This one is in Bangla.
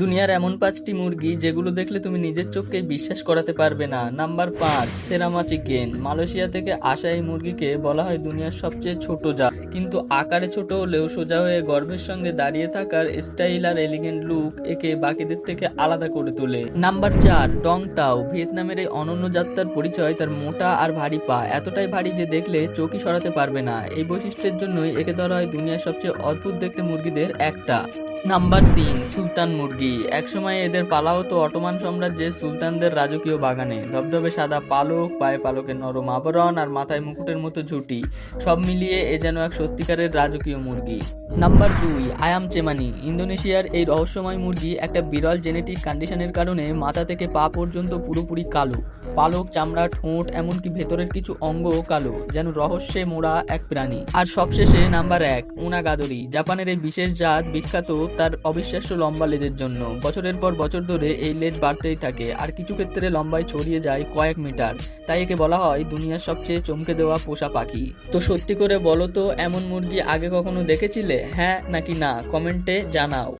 দুনিয়ার এমন 5টি মুরগি যেগুলো দেখলে তুমি নিজের চোখকে বিশ্বাস করাতে পারবে না। Number 5, সেরামা chicken. মালয়েশিয়া থেকে আসা এই মুরগিকে বলা হয় দুনিয়ার সবচেয়ে ছোট জাত, কিন্তু আকারে ছোট হলেও সোজা হয়ে গর্ভের সঙ্গে দাঁড়িয়ে থাকার স্টাইল আর এলিগেন্ট লুক একে বাকিদের থেকে আলাদা করে তোলে। নাম্বার 4, ডং তাও। ভিয়েতনামের এই অনন্য যাত্রার পরিচয় তার মোটা আর ভারী পা, এতটাই ভারী যে দেখলে চোখই সরাতে পারবে না। এই বৈশিষ্ট্যের জন্যই একে ধরা হয় দুনিয়ার সবচেয়ে অদ্ভুত দেখতে মুরগিদের একটা। নাম্বার 3, সুলতান মুরগি। একসময় এদের পালা হতো অটোমান সাম্রাজ্যের সুলতানদের রাজকীয় বাগানে। ধবধবে সাদা পালক, পায়ে পালকের নরম আবরণ আর মাথায় মুকুটের মতো ঝুঁটি, সব মিলিয়ে এ যেন এক সত্যিকারের রাজকীয় মুরগি। নাম্বার 2, আয়াম চেমানি। ইন্দোনেশিয়ার এই রহস্যময় মুরগি একটা বিরল জেনেটিক কন্ডিশনের কারণে মাথা থেকে পা পর্যন্ত পুরোপুরি কালো। পালক, চামড়া, ঠোঁট, এমনকি ভেতরের কিছু অঙ্গও কালো, যেন রহস্যে মোড়া এক প্রাণী। আর সবশেষে নাম্বার 1, উনাগাদরি। জাপানের এই বিশেষ জাত বিখ্যাত তার অবিশ্বাস্য লম্বা লেজের জন্য। বছরের পর বছর ধরে এই লেজ বাড়তেই থাকে, আর কিছু ক্ষেত্রে লম্বায় ছড়িয়ে যায় কয়েক মিটার। তাই একে বলা হয় দুনিয়ার সবচেয়ে চমকে দেওয়া পোষা পাখি। তো সত্যি করে বলো তো, এমন মুরগি আগে কখনো দেখেছিলে? হ্যাঁ নাকি না, কমেন্টে জানাও।